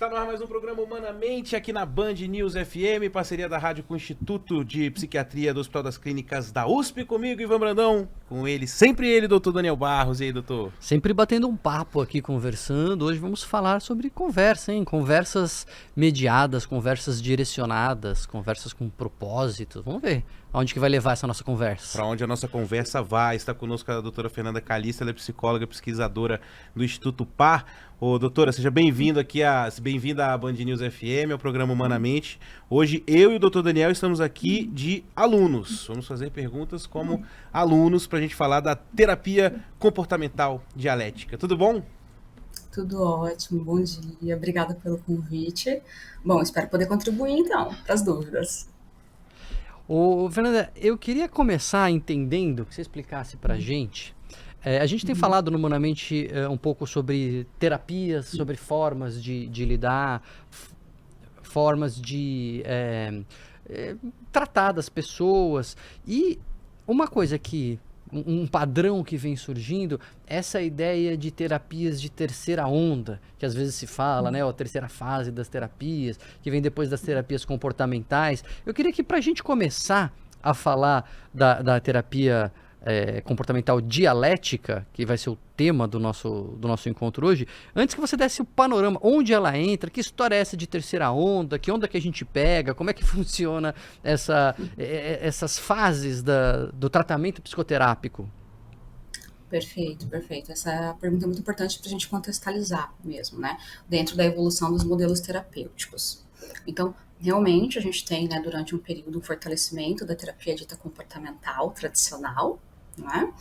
Está no ar mais um programa Humanamente aqui na Band News FM, parceria da rádio com o Instituto de Psiquiatria do Hospital das Clínicas da USP, comigo, Ivan Brandão, com ele, sempre ele, doutor Daniel Barros. E aí, doutor? Sempre batendo um papo aqui, conversando. Hoje vamos falar sobre conversa, hein? Conversas mediadas, conversas direcionadas, conversas com propósito. Vamos ver aonde que vai levar essa nossa conversa. Para onde a nossa conversa vai. Está conosco a doutora Fernanda Calista, ela é psicóloga, pesquisadora do Instituto PAR. Ô, doutora, seja bem-vinda à Band News FM, ao programa Humanamente. Hoje, eu e o doutor Daniel estamos aqui de alunos. Vamos fazer perguntas como alunos para a gente falar da terapia comportamental dialética. Tudo bom? Tudo ótimo, bom dia, obrigada pelo convite. Bom, espero poder contribuir então para as dúvidas. Ô, Fernanda, eu queria começar entendendo que você explicasse para a gente. A gente tem falado no Humanamente um pouco sobre terapias, sobre formas de lidar, formas de tratar das pessoas. E uma coisa que, um padrão que vem surgindo, essa ideia de terapias de terceira onda, que às vezes se fala, né, a terceira fase das terapias, que vem depois das terapias comportamentais. Eu queria que, para a gente começar a falar da terapia comportamental dialética, que vai ser o tema do nosso encontro hoje, antes que você desse o panorama, onde ela entra, que história é essa de terceira onda, que onda que a gente pega, como é que funciona essas fases do tratamento psicoterápico? Perfeito. Essa pergunta é muito importante para a gente contextualizar mesmo, né, dentro da evolução dos modelos terapêuticos. Então, realmente, a gente tem, né, durante um período, um fortalecimento da terapia dita comportamental tradicional, né?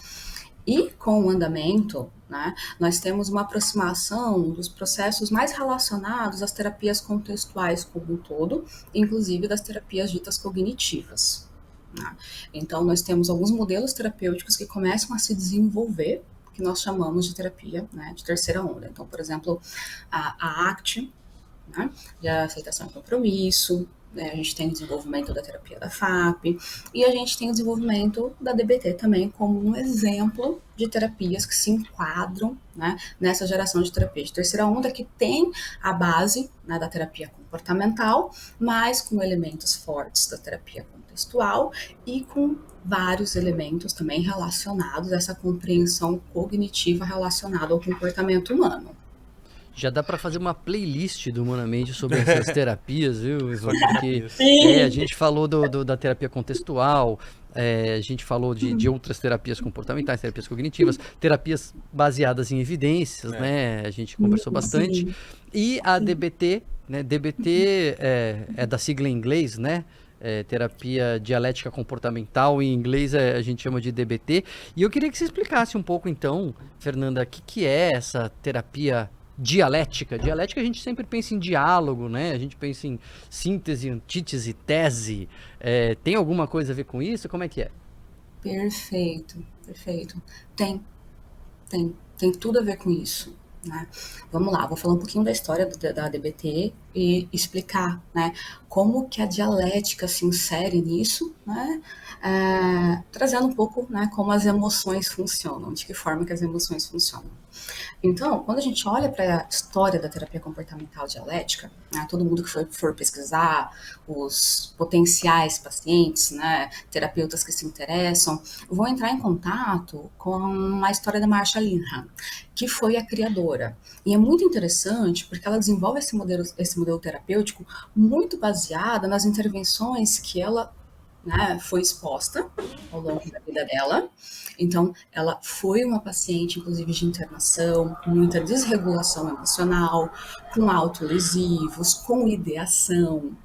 E com o andamento, né, nós temos uma aproximação dos processos mais relacionados às terapias contextuais como um todo, inclusive das terapias ditas cognitivas, né? Então, nós temos alguns modelos terapêuticos que começam a se desenvolver, que nós chamamos de terapia, né, de terceira onda. Então, por exemplo, a ACT, né, de aceitação e compromisso, né, a gente tem o desenvolvimento da terapia da FAP, e a gente tem o desenvolvimento da DBT também como um exemplo de terapias que se enquadram, né, nessa geração de terapia de terceira onda, que tem a base, né, da terapia comportamental, mas com elementos fortes da terapia contextual e com vários elementos também relacionados a essa compreensão cognitiva relacionada ao comportamento humano. Já dá para fazer uma playlist do Humanamente sobre essas terapias, viu, Ivan? Porque a gente falou da terapia contextual, a gente falou de outras terapias comportamentais, terapias cognitivas, terapias baseadas em evidências, né? A gente conversou bastante. Sim. E a DBT, né? DBT é da sigla em inglês, né? Terapia dialética comportamental, em inglês a gente chama de DBT. E eu queria que você explicasse um pouco, então, Fernanda, o que é essa terapia dialética? Dialética, a gente sempre pensa em diálogo, né? A gente pensa em síntese, antítese, tese. Tem alguma coisa a ver com isso? Como é que é? Perfeito. Tem tudo a ver com isso, né? Vamos lá, vou falar um pouquinho da história da DBT e explicar, né, como que a dialética se insere nisso, né, trazendo um pouco, né, como as emoções funcionam, de que forma que as emoções funcionam. Então, quando a gente olha para a história da terapia comportamental dialética, né, todo mundo que for pesquisar, os potenciais pacientes, né, terapeutas que se interessam, vão entrar em contato com a história da Marsha Linehan, que foi a criadora. E é muito interessante porque ela desenvolve esse modelo terapêutico muito baseada nas intervenções que ela, né, foi exposta ao longo da vida dela. Então, ela foi uma paciente, inclusive, de internação, com muita desregulação emocional, com autolesivos, com ideação.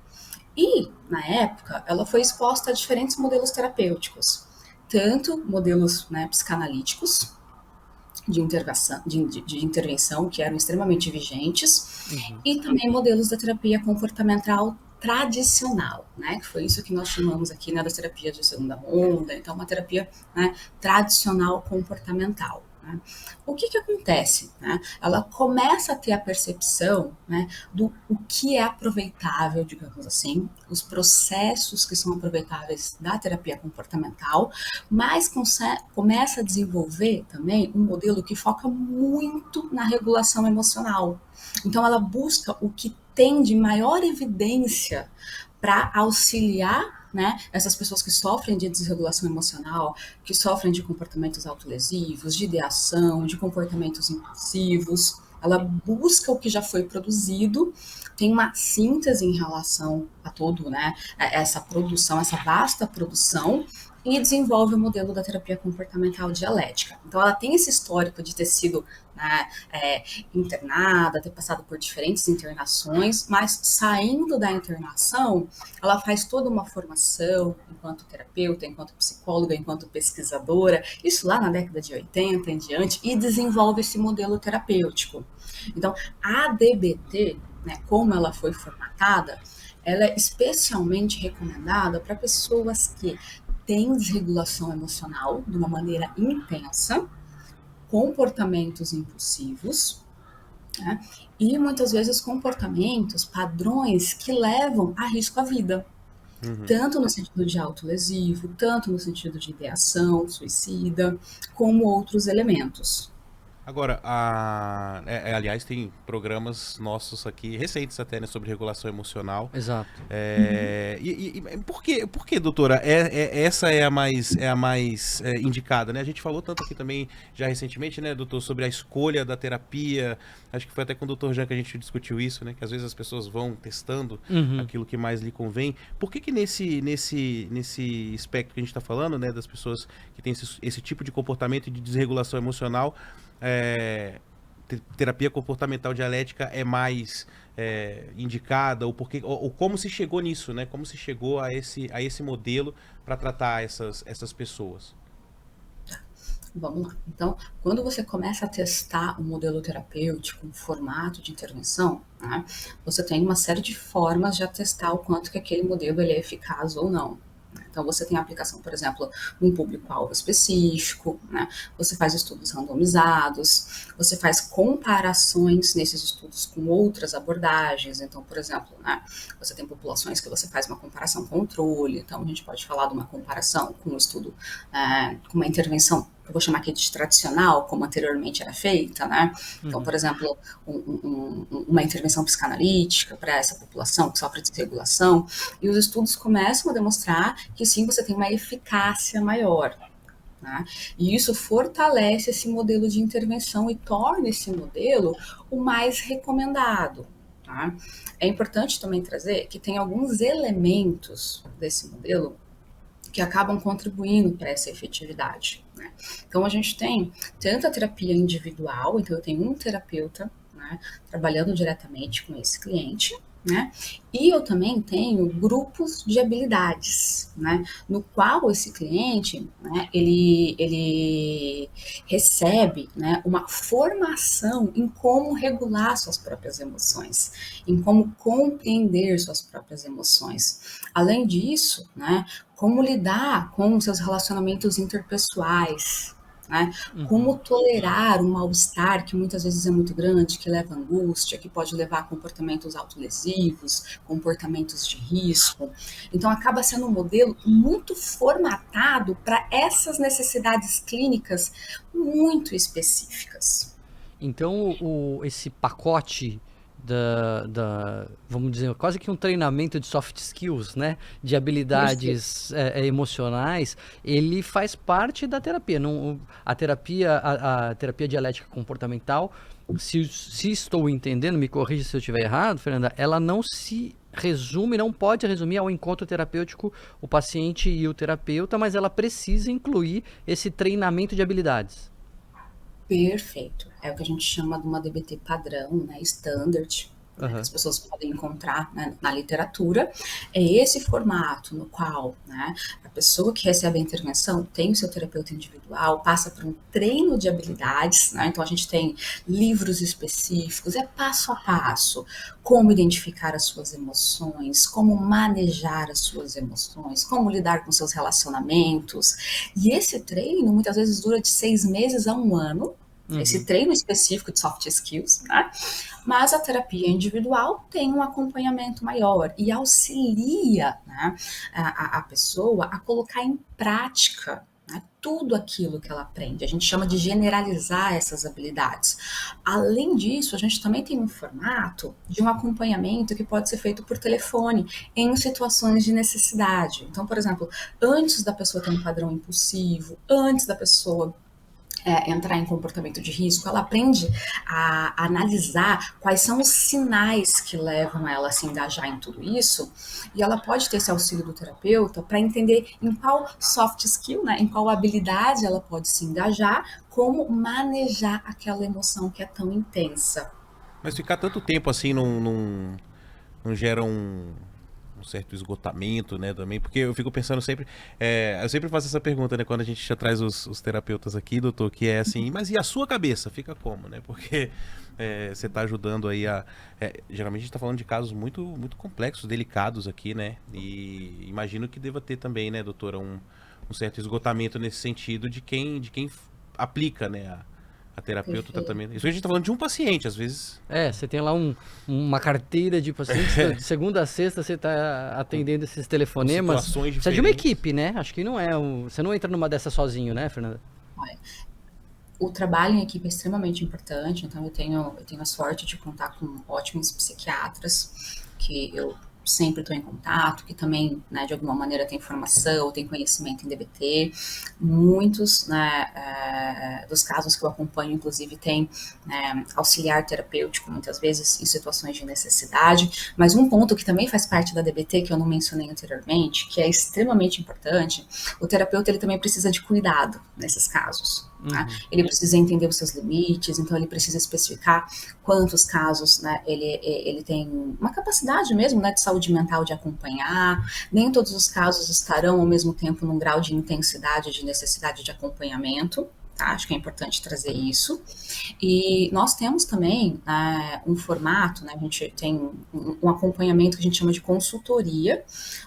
E, na época, ela foi exposta a diferentes modelos terapêuticos, tanto modelos, né, psicanalíticos, de intervenção, que eram extremamente vigentes, e também modelos da terapia comportamental tradicional, né, que foi isso que nós chamamos aqui, né, das terapias de segunda onda. Então, uma terapia, né, tradicional comportamental, né? O que acontece? Né? Ela começa a ter a percepção, né, do o que é aproveitável, digamos assim, os processos que são aproveitáveis da terapia comportamental, mas começa a desenvolver também um modelo que foca muito na regulação emocional. Então, ela busca o que tem de maior evidência para auxiliar, né, essas pessoas que sofrem de desregulação emocional, que sofrem de comportamentos autolesivos, de ideação, de comportamentos impulsivos. Ela busca o que já foi produzido, tem uma síntese em relação a todo, né, essa produção, essa vasta produção, e desenvolve o modelo da terapia comportamental dialética. Então, ela tem esse histórico de ter sido, né, internada, ter passado por diferentes internações, mas saindo da internação, ela faz toda uma formação enquanto terapeuta, enquanto psicóloga, enquanto pesquisadora, isso lá na década de 80 em diante, e desenvolve esse modelo terapêutico. Então, a DBT, né, como ela foi formatada, ela é especialmente recomendada para pessoas que têm desregulação emocional de uma maneira intensa, comportamentos impulsivos, né, e muitas vezes comportamentos, padrões que levam a risco à vida. Tanto no sentido de autolesivo, tanto no sentido de ideação, suicida, como outros elementos. Agora, aliás, tem programas nossos aqui, recentes até, né, sobre regulação emocional. Exato. E por que, doutora, essa é a mais indicada, né? A gente falou tanto aqui também, já recentemente, né, doutor, sobre a escolha da terapia. Acho que foi até com o doutor Jean que a gente discutiu isso, né? Que às vezes as pessoas vão testando aquilo que mais lhe convém. Por que nesse espectro que a gente está falando, né, das pessoas que têm esse tipo de comportamento de desregulação emocional, terapia comportamental dialética é mais indicada, ou como se chegou nisso, né? Como se chegou a esse modelo para tratar essas pessoas? Vamos lá. Então, quando você começa a testar um modelo terapêutico, um formato de intervenção, né, você tem uma série de formas de atestar o quanto que aquele modelo ele é eficaz ou não. Então, você tem a aplicação, por exemplo, num público-alvo específico, né? Você faz estudos randomizados, você faz comparações nesses estudos com outras abordagens. Então, por exemplo, né, você tem populações que você faz uma comparação controle. Então, a gente pode falar de uma comparação com um estudo, com uma intervenção, eu vou chamar aqui de tradicional, como anteriormente era feita, né? Então, por exemplo, uma intervenção psicanalítica para essa população que sofre de desregulação, e os estudos começam a demonstrar que sim, você tem uma eficácia maior. Né? E isso fortalece esse modelo de intervenção e torna esse modelo o mais recomendado. Tá? É importante também trazer que tem alguns elementos desse modelo que acabam contribuindo para essa efetividade. Né? Então, a gente tem tanto a terapia individual, então eu tenho um terapeuta, né, trabalhando diretamente com esse cliente, né? E eu também tenho grupos de habilidades, né? No qual esse cliente, né, ele recebe, né, uma formação em como regular suas próprias emoções, em como compreender suas próprias emoções. Além disso, né, como lidar com seus relacionamentos interpessoais, né? Como tolerar um mal-estar que muitas vezes é muito grande, que leva a angústia, que pode levar a comportamentos autolesivos, comportamentos de risco. Então, acaba sendo um modelo muito formatado para essas necessidades clínicas muito específicas. Então, esse pacote vamos dizer, quase que um treinamento de soft skills, né? De habilidades emocionais, ele faz parte da terapia. A terapia dialética comportamental, se estou entendendo, me corrija se eu estiver errado, Fernanda, ela não se resume, não pode resumir ao encontro terapêutico o paciente e o terapeuta, mas ela precisa incluir esse treinamento de habilidades. Perfeito. É o que a gente chama de uma DBT padrão, né, standard, né, que as pessoas podem encontrar, né, na literatura, é esse formato no qual, né, a pessoa que recebe a intervenção tem o seu terapeuta individual, passa por um treino de habilidades, né, então a gente tem livros específicos, é passo a passo, como identificar as suas emoções, como manejar as suas emoções, como lidar com seus relacionamentos, e esse treino muitas vezes dura de 6 meses a 1 ano, esse treino específico de soft skills, né? Mas a terapia individual tem um acompanhamento maior e auxilia, né, a pessoa a colocar em prática, né, tudo aquilo que ela aprende. A gente chama de generalizar essas habilidades. Além disso, a gente também tem um formato de um acompanhamento que pode ser feito por telefone em situações de necessidade. Então, por exemplo, antes da pessoa ter um padrão impulsivo, antes da pessoa entrar em comportamento de risco, ela aprende a analisar quais são os sinais que levam ela a se engajar em tudo isso, e ela pode ter esse auxílio do terapeuta para entender em qual soft skill, né, em qual habilidade ela pode se engajar, como manejar aquela emoção que é tão intensa. Mas ficar tanto tempo assim não gera um certo esgotamento, né, também, porque eu fico pensando sempre, eu sempre faço essa pergunta, né, quando a gente já traz os terapeutas aqui, doutor, que é assim, mas e a sua cabeça? Fica como, né, porque você está ajudando aí geralmente a gente está falando de casos muito, muito complexos, delicados aqui, né, e imagino que deva ter também, né, doutora, um certo esgotamento nesse sentido de quem aplica, né, a terapeuta, o tratamento. Isso a gente tá falando de um paciente, às vezes. Você tem lá uma carteira de pacientes, de segunda a sexta você tá atendendo esses telefonemas. Precisa de uma equipe, né? Acho que não você não entra numa dessas sozinho, né, Fernanda? O trabalho em equipe é extremamente importante, então eu tenho a sorte de contar com ótimos psiquiatras, que eu sempre estou em contato, que também, né, de alguma maneira tem formação, tem conhecimento em DBT. Muitos, né, dos casos que eu acompanho, inclusive, tem, né, auxiliar terapêutico, muitas vezes em situações de necessidade. Mas um ponto que também faz parte da DBT, que eu não mencionei anteriormente, que é extremamente importante, o terapeuta ele também precisa de cuidado nesses casos. Tá? Ele precisa entender os seus limites, então ele precisa especificar quantos casos, né, ele tem uma capacidade mesmo, né, de saúde mental de acompanhar. Nem todos os casos estarão ao mesmo tempo num grau de intensidade, de necessidade de acompanhamento. Tá? Acho que é importante trazer isso. E nós temos também um formato, né, a gente tem um acompanhamento que a gente chama de consultoria,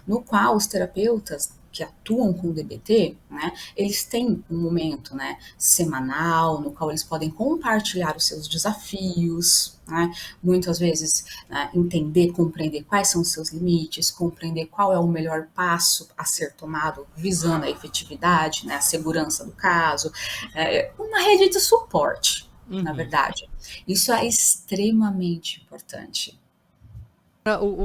no qual os terapeutas que atuam com o DBT, né, eles têm um momento, né, semanal, no qual eles podem compartilhar os seus desafios, né, muitas vezes, né, entender, compreender quais são os seus limites, compreender qual é o melhor passo a ser tomado visando a efetividade, né, a segurança do caso, uma rede de suporte, na verdade. Isso é extremamente importante.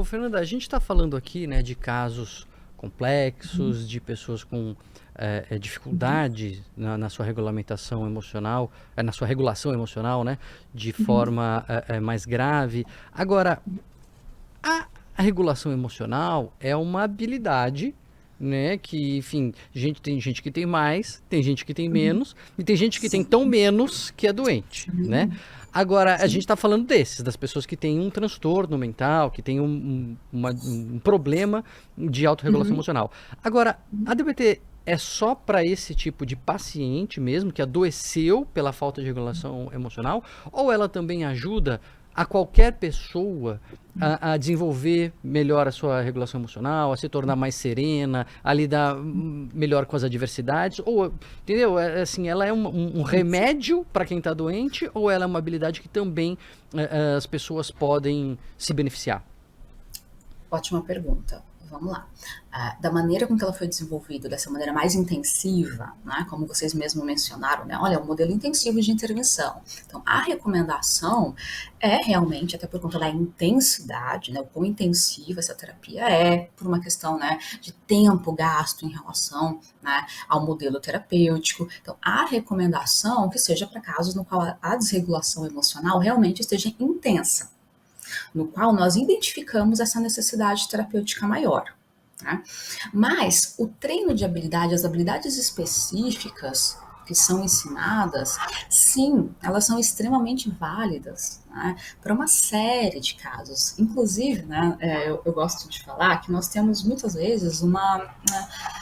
Fernanda, a gente está falando aqui, né, de casos complexos, de pessoas com dificuldade na sua regulamentação emocional, na sua regulação emocional, né, de forma mais grave. Agora, a regulação emocional é uma habilidade, né, que, enfim, tem gente que tem mais, tem gente que tem menos, e tem gente que tem tão menos que é doente, né? Agora, a gente está falando das pessoas que têm um transtorno mental, que têm um problema de autorregulação emocional. Agora, a DBT é só para esse tipo de paciente mesmo, que adoeceu pela falta de regulação emocional, ou ela também ajuda a qualquer pessoa a desenvolver melhor a sua regulação emocional, a se tornar mais serena, a lidar melhor com as adversidades, ou, entendeu? Assim, ela é um remédio para quem está doente, ou ela é uma habilidade que também as pessoas podem se beneficiar? Ótima pergunta. Vamos lá. Da maneira com que ela foi desenvolvida, dessa maneira mais intensiva, né, como vocês mesmos mencionaram, né, olha, é um modelo intensivo de intervenção. Então, a recomendação é realmente, até por conta da intensidade, né, o quão intensiva essa terapia é, por uma questão, né, de tempo gasto em relação, né, ao modelo terapêutico. Então, a recomendação que seja para casos no qual a desregulação emocional realmente esteja intensa, no qual nós identificamos essa necessidade terapêutica maior. Tá? Mas o treino de habilidade, as habilidades específicas, que são ensinadas, sim, elas são extremamente válidas, né, para uma série de casos. Inclusive, né, eu gosto de falar que nós temos muitas vezes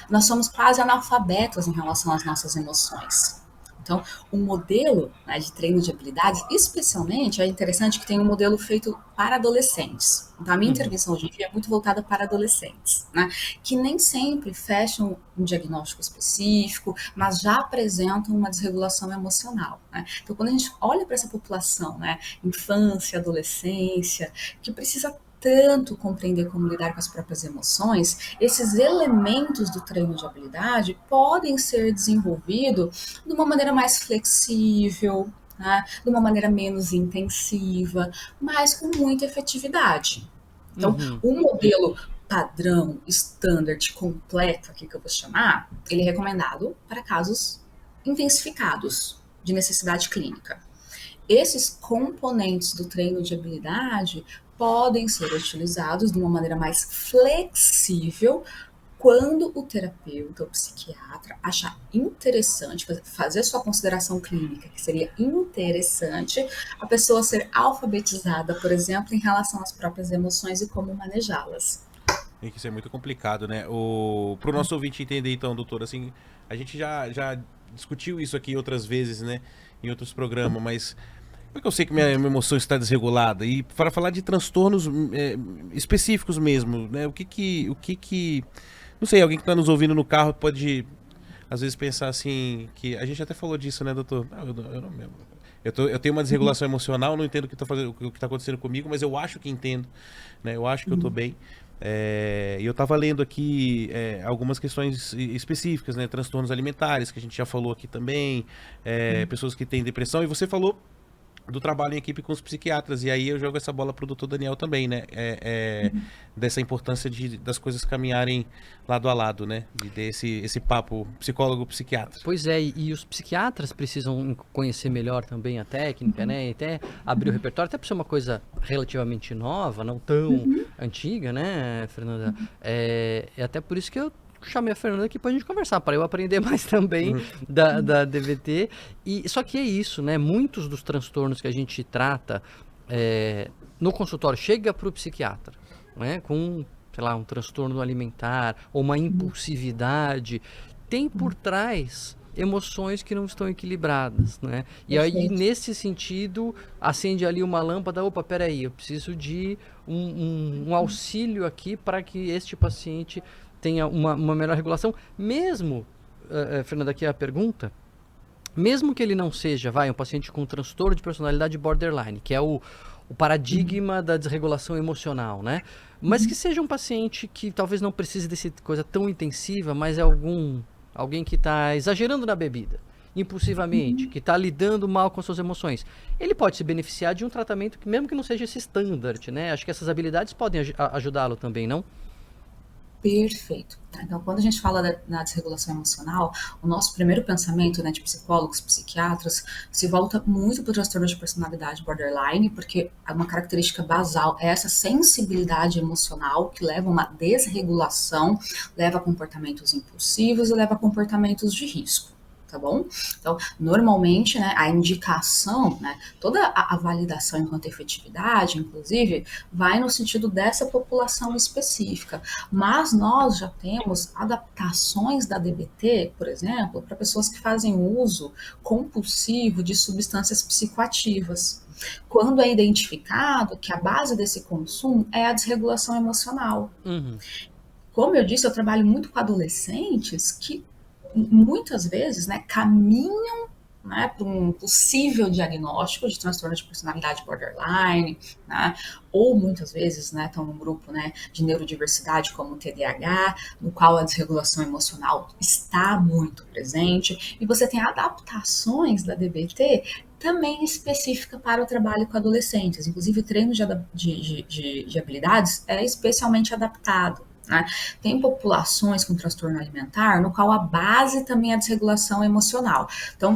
nós somos quase analfabetos em relação às nossas emoções. Então, o modelo, né, de treino de habilidades, especialmente, é interessante que tem um modelo feito para adolescentes. Então, a minha intervenção hoje em dia é muito voltada para adolescentes, né, que nem sempre fecham um diagnóstico específico, mas já apresentam uma desregulação emocional, né? Então, quando a gente olha para essa população, né, infância, adolescência, que precisa tanto compreender como lidar com as próprias emoções, esses elementos do treino de habilidade podem ser desenvolvidos de uma maneira mais flexível, né, de uma maneira menos intensiva, mas com muita efetividade. Então, o modelo padrão, standard, completo, aqui que eu vou chamar, ele é recomendado para casos intensificados de necessidade clínica. Esses componentes do treino de habilidade podem ser utilizados de uma maneira mais flexível quando o terapeuta, o psiquiatra, achar interessante fazer sua consideração clínica, que seria interessante a pessoa ser alfabetizada, por exemplo, em relação às próprias emoções e como manejá-las. Isso é muito complicado, né? Pro nosso ouvinte entender, então, doutor, assim, a gente já discutiu isso aqui outras vezes, né? Em outros programas, mas como é que eu sei que minha emoção está desregulada? E para falar de transtornos específicos mesmo, né? O que não sei, alguém que está nos ouvindo no carro pode, às vezes, pensar assim, que a gente até falou disso, né, doutor? Eu não mesmo. Eu tenho uma desregulação emocional, não entendo o que está acontecendo comigo, mas eu acho que entendo, né? Eu acho que eu estou bem. E eu estava lendo aqui algumas questões específicas, né? Transtornos alimentares, que a gente já falou aqui também, pessoas que têm depressão, e você falou do trabalho em equipe com os psiquiatras, e aí eu jogo essa bola pro doutor Daniel também, né? Dessa importância das coisas caminharem lado a lado, né? De ter esse papo psicólogo-psiquiatra. Pois é, e os psiquiatras precisam conhecer melhor também a técnica, né? E até abrir o repertório, até por ser uma coisa relativamente nova, não tão antiga, né, Fernanda? É até por isso que eu chamei a Fernanda aqui pra gente conversar, para eu aprender mais também da DBT. Só que é isso, né? Muitos dos transtornos que a gente trata no consultório chega pro psiquiatra, né? Com, sei lá, um transtorno alimentar ou uma impulsividade, tem por trás emoções que não estão equilibradas, né? E aí, nesse sentido, acende ali uma lâmpada, opa, peraí, eu preciso de um auxílio aqui para que este paciente tenha uma melhor regulação, mesmo, Fernanda, aqui é a pergunta, mesmo que ele não seja, um paciente com transtorno de personalidade borderline, que é o paradigma da desregulação emocional, né? Mas que seja um paciente que talvez não precise dessa coisa tão intensiva, mas é alguém que está exagerando na bebida, impulsivamente, que está lidando mal com suas emoções. Ele pode se beneficiar de um tratamento que, mesmo que não seja esse standard, né? Acho que essas habilidades podem ajudá-lo também, não? Perfeito. Então, quando a gente fala da desregulação emocional, o nosso primeiro pensamento, né, de psicólogos, psiquiatras, se volta muito para o transtorno de personalidade borderline, porque uma característica basal é essa sensibilidade emocional que leva a uma desregulação, leva a comportamentos impulsivos e leva a comportamentos de risco. Tá bom? Então, normalmente, né, a indicação, né, toda a validação enquanto efetividade, inclusive, vai no sentido dessa população específica. Mas nós já temos adaptações da DBT, por exemplo, para pessoas que fazem uso compulsivo de substâncias psicoativas, quando é identificado que a base desse consumo é a desregulação emocional. Como eu disse, eu trabalho muito com adolescentes que muitas vezes, né, caminham, né, para um possível diagnóstico de transtorno de personalidade borderline, né, ou muitas vezes, né, estão num grupo, né, de neurodiversidade como o TDAH, no qual a desregulação emocional está muito presente, e você tem adaptações da DBT também específica para o trabalho com adolescentes, inclusive o treino de habilidades é especialmente adaptado. Né? Tem populações com transtorno alimentar no qual a base também é a desregulação emocional. Então,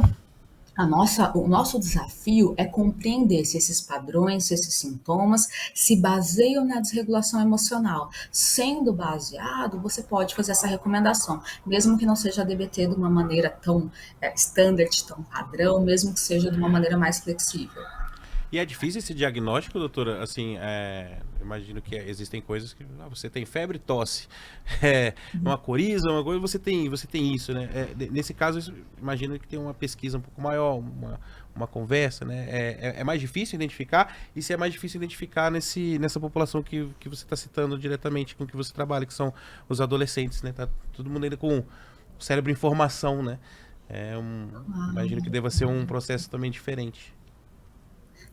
O nosso desafio é compreender se esses padrões, se esses sintomas se baseiam na desregulação emocional. Sendo baseado, você pode fazer essa recomendação, mesmo que não seja a DBT de uma maneira tão standard, tão padrão, mesmo que seja de uma maneira mais flexível. E é difícil esse diagnóstico, doutora? Assim, imagino que existem coisas que você tem febre, tosse, uma coriza, uma coisa, você tem isso, né? Nesse caso, imagino que tem uma pesquisa um pouco maior, uma conversa, né? É mais difícil identificar, e se é mais difícil identificar nessa população que você está citando diretamente com que você trabalha, que são os adolescentes, né? Tá todo mundo ainda com o cérebro em formação, né? Imagino que deva ser um processo também diferente.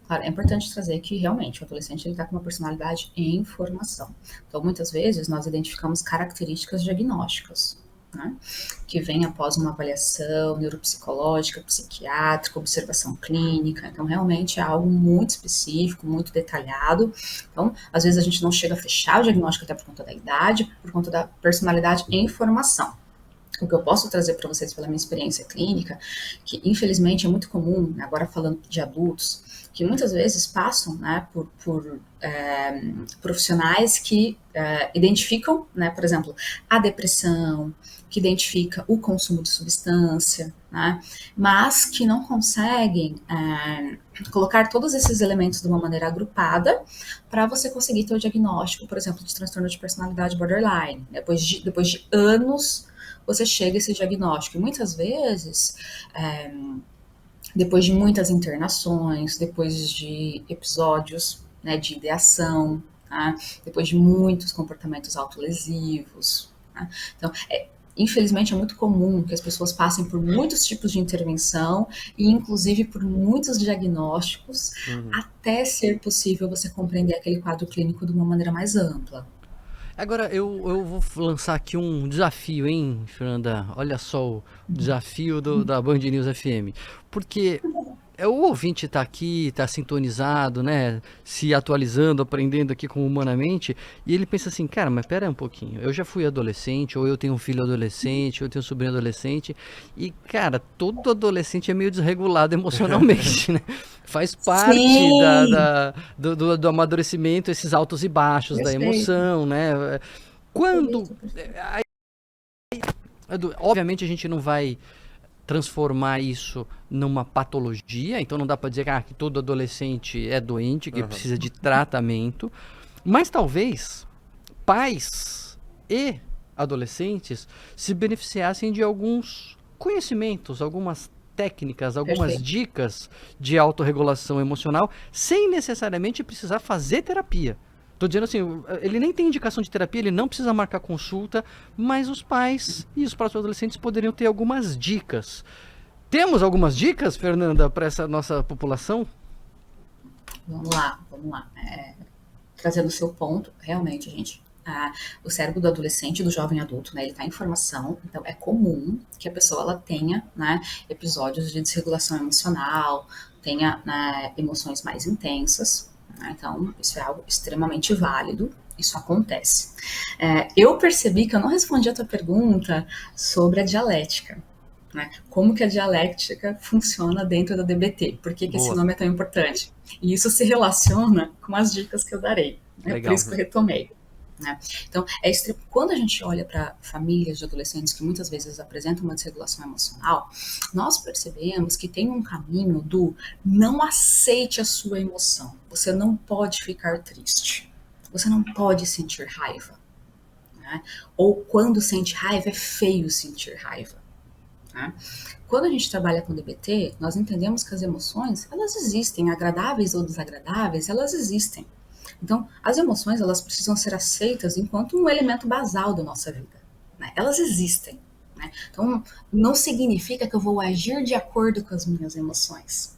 Claro, é importante trazer que realmente o adolescente está com uma personalidade em formação. Então, muitas vezes, nós identificamos características diagnósticas, né, que vêm após uma avaliação neuropsicológica, psiquiátrica, observação clínica. Então, realmente é algo muito específico, muito detalhado. Então, às vezes a gente não chega a fechar o diagnóstico até por conta da idade, por conta da personalidade em formação. O que eu posso trazer para vocês pela minha experiência clínica, que infelizmente é muito comum, agora falando de adultos, que muitas vezes passam, né, por profissionais que identificam, né, por exemplo, a depressão, que identifica o consumo de substância, né, mas que não conseguem colocar todos esses elementos de uma maneira agrupada para você conseguir ter o diagnóstico, por exemplo, de transtorno de personalidade borderline. Depois de anos, você chega a esse diagnóstico. E muitas vezes, depois de muitas internações, depois de episódios, né, de ideação, tá? Depois de muitos comportamentos autolesivos. Tá? Então, infelizmente, é muito comum que as pessoas passem por muitos tipos de intervenção e, inclusive, por muitos diagnósticos, até ser possível você compreender aquele quadro clínico de uma maneira mais ampla. Agora, eu vou lançar aqui um desafio, hein, Fernanda? Olha só o desafio da Band News FM. Porque o ouvinte está aqui, está sintonizado, né? Se atualizando, aprendendo aqui com Humanamente. E ele pensa assim, cara, mas pera um pouquinho. Eu já fui adolescente, ou eu tenho um filho adolescente, ou eu tenho um sobrinho adolescente. E, cara, todo adolescente é meio desregulado emocionalmente, né? Faz parte do amadurecimento, esses altos e baixos da emoção, né? Quando... Obviamente a gente não vai transformar isso numa patologia, então não dá para dizer que todo adolescente é doente, que precisa de tratamento, mas talvez pais e adolescentes se beneficiassem de alguns conhecimentos, algumas técnicas, algumas dicas de autorregulação emocional, sem necessariamente precisar fazer terapia. Tô dizendo assim, ele nem tem indicação de terapia, ele não precisa marcar consulta, mas os pais e os próprios adolescentes poderiam ter algumas dicas. Temos algumas dicas, Fernanda, para essa nossa população? Vamos lá. Trazendo o seu ponto, realmente, gente, o cérebro do adolescente, do jovem adulto, né, ele está em formação, então é comum que a pessoa ela tenha, né, episódios de desregulação emocional, tenha, né, emoções mais intensas. Então, isso é algo extremamente válido, isso acontece. Eu percebi que eu não respondi a tua pergunta sobre a dialética, né? Como que a dialética funciona dentro da DBT, por que esse nome é tão importante? E isso se relaciona com as dicas que eu darei, né? Por isso que eu retomei. Né? Então, quando a gente olha para famílias de adolescentes que muitas vezes apresentam uma desregulação emocional, nós percebemos que tem um caminho do não aceite a sua emoção. Você não pode ficar triste. Você não pode sentir raiva. Né? Ou quando sente raiva, é feio sentir raiva. Né? Quando a gente trabalha com DBT, nós entendemos que as emoções, elas existem, agradáveis ou desagradáveis, elas existem. Então, as emoções, elas precisam ser aceitas enquanto um elemento basal da nossa vida. Né? Elas existem. Né? Então, não significa que eu vou agir de acordo com as minhas emoções.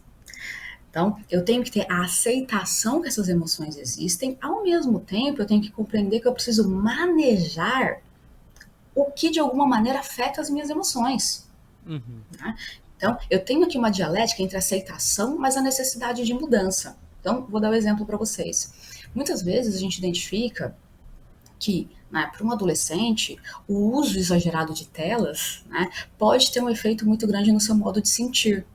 Então, eu tenho que ter a aceitação que essas emoções existem, ao mesmo tempo eu tenho que compreender que eu preciso manejar o que de alguma maneira afeta as minhas emoções. Né? Então, eu tenho aqui uma dialética entre aceitação, mas a necessidade de mudança. Então, vou dar um exemplo para vocês. Muitas vezes a gente identifica que, né, para um adolescente, o uso exagerado de telas, né, pode ter um efeito muito grande no seu modo de sentir.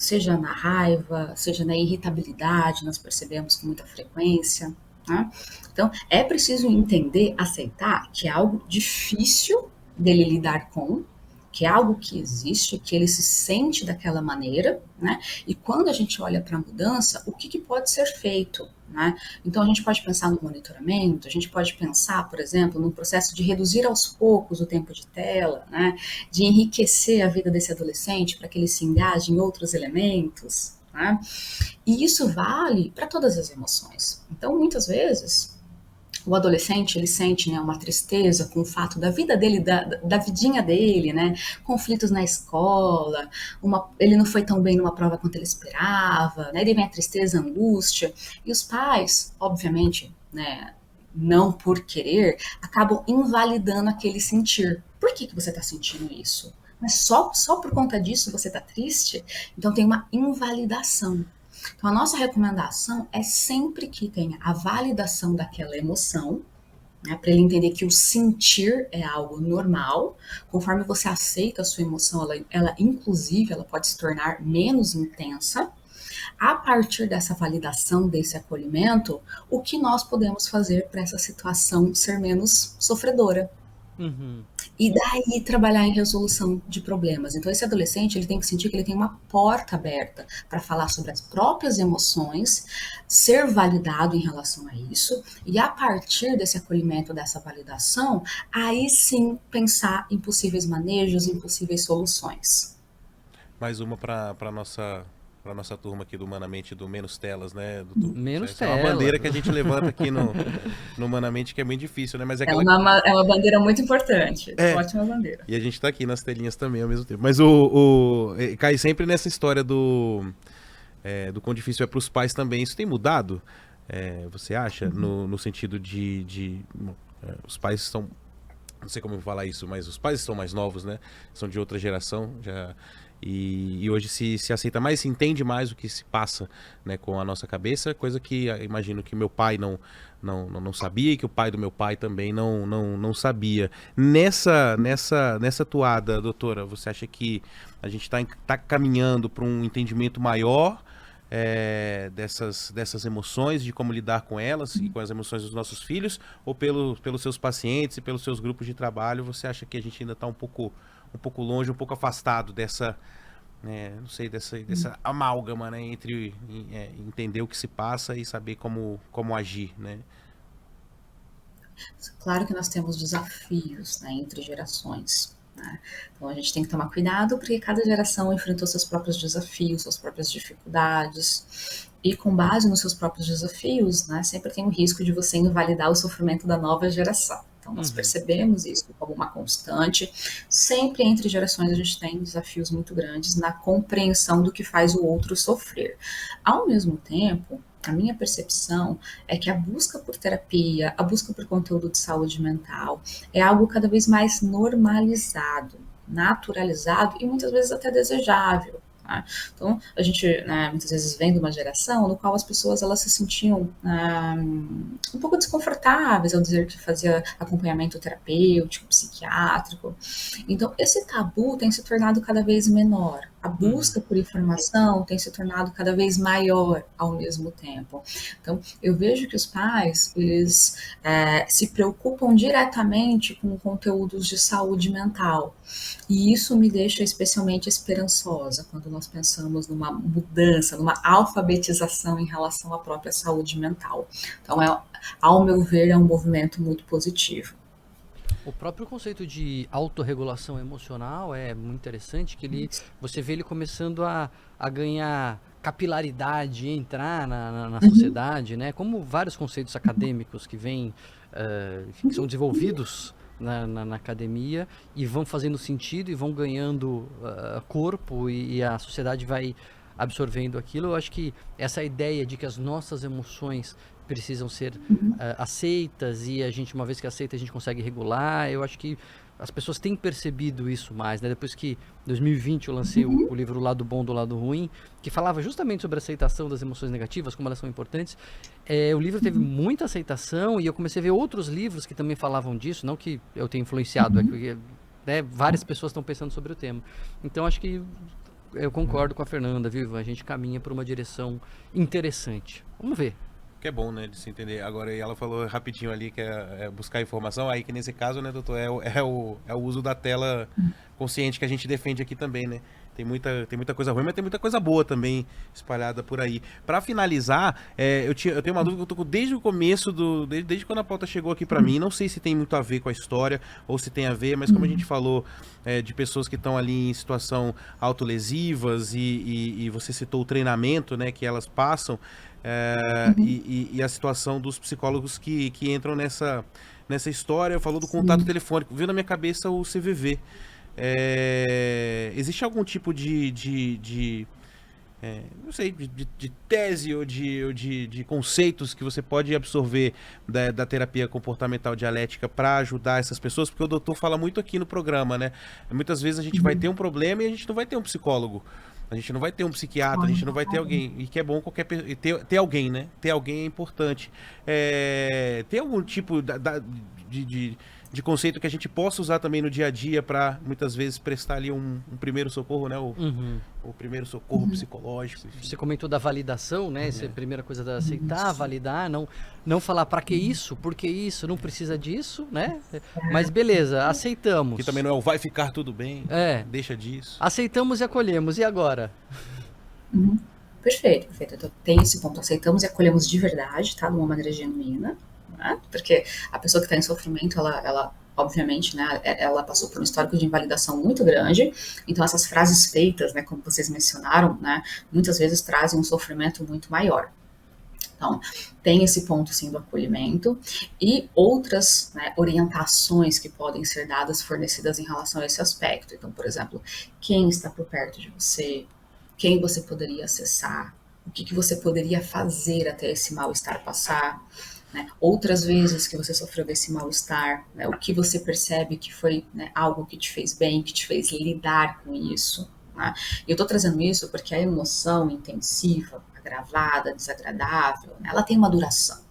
seja na raiva, seja na irritabilidade, nós percebemos com muita frequência, né? Então, é preciso entender, aceitar que é algo difícil dele lidar com, que é algo que existe, que ele se sente daquela maneira, né? E quando a gente olha para a mudança, o que pode ser feito, né? Então a gente pode pensar no monitoramento, a gente pode pensar, por exemplo, no processo de reduzir aos poucos o tempo de tela, né? De enriquecer a vida desse adolescente para que ele se engaje em outros elementos, né? E isso vale para todas as emoções. Então, muitas vezes, o adolescente, ele sente, né, uma tristeza com o fato da vida dele, da vidinha dele, né, conflitos na escola, ele não foi tão bem numa prova quanto ele esperava, né, ele vem a tristeza, a angústia, e os pais, obviamente, né, não por querer, acabam invalidando aquele sentir. Por que você está sentindo isso? Mas só por conta disso você está triste? Então tem uma invalidação. Então, a nossa recomendação é sempre que tenha a validação daquela emoção, né, para ele entender que o sentir é algo normal. Conforme você aceita a sua emoção, ela inclusive, ela pode se tornar menos intensa. A partir dessa validação, desse acolhimento, o que nós podemos fazer para essa situação ser menos sofredora? Uhum. E daí trabalhar em resolução de problemas. Então esse adolescente, ele tem que sentir que ele tem uma porta aberta para falar sobre as próprias emoções, ser validado em relação a isso, e a partir desse acolhimento, dessa validação, aí sim pensar em possíveis manejos, em possíveis soluções. Mais uma para nossa turma aqui do Humanamente, do Menos Telas, né, doutor? Menos Essa é uma telas. bandeira que a gente levanta aqui no Humanamente, que é muito difícil, né? Mas é aquela... É uma bandeira muito importante. É uma ótima bandeira. E a gente tá aqui nas telinhas também ao mesmo tempo. Mas cai sempre nessa história do quão difícil é para os pais também. Isso tem mudado, você acha? No sentido de os pais estão... Não sei como eu vou falar isso, mas os pais estão mais novos, né? São de outra geração já... E hoje se aceita mais, se entende mais o que se passa, né, com a nossa cabeça, coisa que imagino que meu pai não sabia e que o pai do meu pai também não sabia. Nessa toada, doutora, você acha que a gente tá caminhando para um entendimento maior dessas emoções, de como lidar com elas e com as emoções dos nossos filhos, ou pelos seus pacientes e pelos seus grupos de trabalho, você acha que a gente ainda está um pouco longe, um pouco afastado dessa, não sei, dessa amálgama, né, entre entender o que se passa e saber como agir, né? Claro que nós temos desafios, né, entre gerações, né? Então a gente tem que tomar cuidado porque cada geração enfrentou seus próprios desafios, suas próprias dificuldades, e com base nos seus próprios desafios, né, sempre tem o risco de você invalidar o sofrimento da nova geração. Então, nós percebemos isso como uma constante. Sempre entre gerações a gente tem desafios muito grandes na compreensão do que faz o outro sofrer. Ao mesmo tempo, a minha percepção é que a busca por terapia, a busca por conteúdo de saúde mental é algo cada vez mais normalizado, naturalizado e muitas vezes até desejável. Né? Então, a gente, né, muitas vezes vem de uma geração no qual as pessoas elas se sentiam um pouco desconfortáveis ao dizer que fazia acompanhamento terapêutico, psiquiátrico. Então, esse tabu tem se tornado cada vez menor. A busca por informação tem se tornado cada vez maior ao mesmo tempo. Então, eu vejo que os pais, eles se preocupam diretamente com conteúdos de saúde mental. E isso me deixa especialmente esperançosa quando nós pensamos numa mudança, numa alfabetização em relação à própria saúde mental. Então, ao meu ver, é um movimento muito positivo. O próprio conceito de autorregulação emocional é muito interessante, que você vê ele começando a ganhar capilaridade, entrar na sociedade, né? Como vários conceitos acadêmicos que vêm, que são desenvolvidos na academia e vão fazendo sentido e vão ganhando corpo e a sociedade vai absorvendo aquilo. Eu acho que essa ideia de que as nossas emoções precisam ser aceitas e a gente, uma vez que aceita, a gente consegue regular. Eu acho que as pessoas têm percebido isso mais, né? Depois que em 2020 eu lancei o livro O Lado Bom do Lado Ruim, que falava justamente sobre a aceitação das emoções negativas, como elas são importantes. O livro teve muita aceitação e eu comecei a ver outros livros que também falavam disso, não que eu tenha influenciado, várias pessoas estão pensando sobre o tema. Então acho que eu concordo com a Fernanda, viu? A gente caminha por uma direção interessante. Vamos ver. Que é bom, né, de se entender. Agora, ela falou rapidinho ali que é buscar informação, aí que nesse caso, né, doutor, é o uso da tela consciente que a gente defende aqui também, né? Tem muita coisa ruim, mas tem muita coisa boa também espalhada por aí. Para finalizar, eu tenho uma dúvida que eu tô desde o começo, desde quando a pauta chegou aqui para mim, não sei se tem muito a ver com a história ou se tem a ver, mas como a gente falou de pessoas que estão ali em situação autolesivas e você citou o treinamento, né, que elas passam, e a situação dos psicólogos que entram nessa história, falou do contato telefônico, veio na minha cabeça o CVV. Existe algum tipo não sei, de tese ou de conceitos que você pode absorver da terapia comportamental dialética para ajudar essas pessoas? Porque o doutor fala muito aqui no programa, né? Muitas vezes a gente vai ter um problema e a gente não vai ter um psicólogo. A gente não vai ter um psiquiatra, a gente não vai ter alguém. E que é bom ter alguém, né? Ter alguém é importante. Tem algum tipo de conceito que a gente possa usar também no dia a dia para, muitas vezes, prestar ali um primeiro socorro, né? O primeiro socorro psicológico. Enfim. Você comentou da validação, né? Essa é a primeira coisa da aceitar, validar, não falar para que isso, por que isso, não precisa disso, né? Mas beleza, aceitamos. Que também não é o vai ficar tudo bem, deixa disso. Aceitamos e acolhemos, e agora? Perfeito. Então tem esse ponto, aceitamos e acolhemos de verdade, tá? De uma maneira genuína, né? Porque a pessoa que está em sofrimento, ela obviamente, né, ela passou por um histórico de invalidação muito grande, então essas frases feitas, né, como vocês mencionaram, né, muitas vezes trazem um sofrimento muito maior. Então, tem esse ponto, sim, do acolhimento e outras, né, orientações que podem ser dadas, fornecidas em relação a esse aspecto. Então, por exemplo, quem está por perto de você, quem você poderia acessar, o que você poderia fazer até esse mal-estar passar, né? Outras vezes que você sofreu desse mal-estar, né? O que você percebe que foi, né, algo que te fez bem, que te fez lidar com isso, né? Eu estou trazendo isso porque a emoção intensiva, agravada, desagradável, né, ela tem uma duração.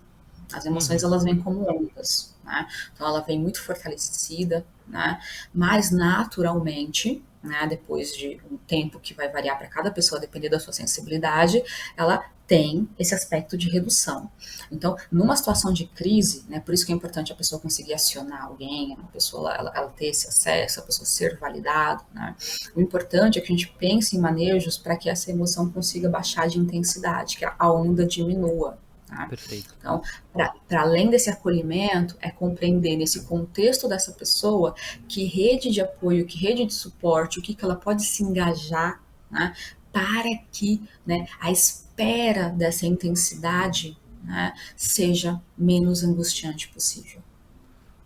As emoções, elas vêm como ondas, né? Então ela vem muito fortalecida, né? Mas naturalmente, né, depois de um tempo que vai variar para cada pessoa, depender da sua sensibilidade, ela tem esse aspecto de redução. Então, numa situação de crise, né, por isso que é importante a pessoa conseguir acionar alguém, a pessoa ela ter esse acesso, a pessoa ser validada, né? O importante é que a gente pense em manejos para que essa emoção consiga baixar de intensidade, que a onda diminua. Tá? Perfeito. Então, para além desse acolhimento, é compreender nesse contexto dessa pessoa que rede de apoio, que rede de suporte, o que ela pode se engajar, né, para que, né, a espera dessa intensidade, né, seja menos angustiante possível.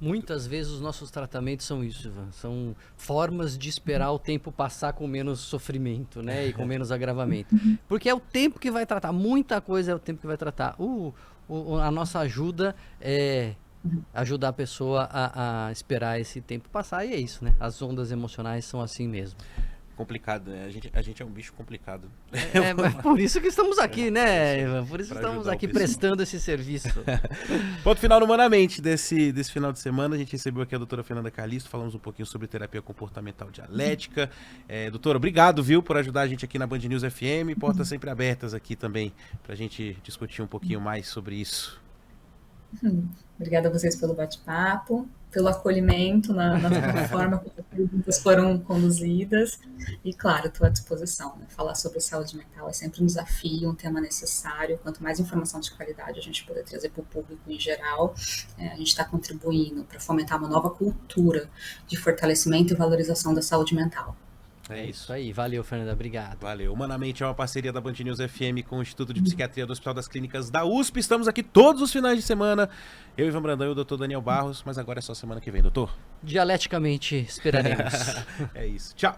Muitas vezes os nossos tratamentos são isso, Ivan. São formas de esperar o tempo passar com menos sofrimento, né? E com menos agravamento. Porque é o tempo que vai tratar. Muita coisa é o tempo que vai tratar. A nossa ajuda é ajudar a pessoa a esperar esse tempo passar. E é isso, né? As ondas emocionais são assim mesmo. Complicado, né? A gente é um bicho complicado. Por isso que estamos aqui, né, Ivan? Por isso que estamos aqui prestando esse serviço. Ponto final no Humanamente desse final de semana. A gente recebeu aqui a doutora Fernanda Calisto, falamos um pouquinho sobre terapia comportamental dialética. Doutora, obrigado, viu, por ajudar a gente aqui na Band News FM. Portas sempre abertas aqui também, pra gente discutir um pouquinho mais sobre isso. Obrigada a vocês pelo bate-papo, pelo acolhimento na forma como as perguntas foram conduzidas. E, claro, estou à disposição. Né? Falar sobre saúde mental é sempre um desafio, um tema necessário. Quanto mais informação de qualidade a gente puder trazer para o público em geral, a gente está contribuindo para fomentar uma nova cultura de fortalecimento e valorização da saúde mental. É isso aí. Valeu, Fernanda. Obrigado. Valeu. Humanamente é uma parceria da Band News FM com o Instituto de Psiquiatria do Hospital das Clínicas da USP. Estamos aqui todos os finais de semana. Eu, Ivan Brandão e o doutor Daniel Barros. Mas agora é só semana que vem, doutor. Dialeticamente esperaremos. É isso. Tchau.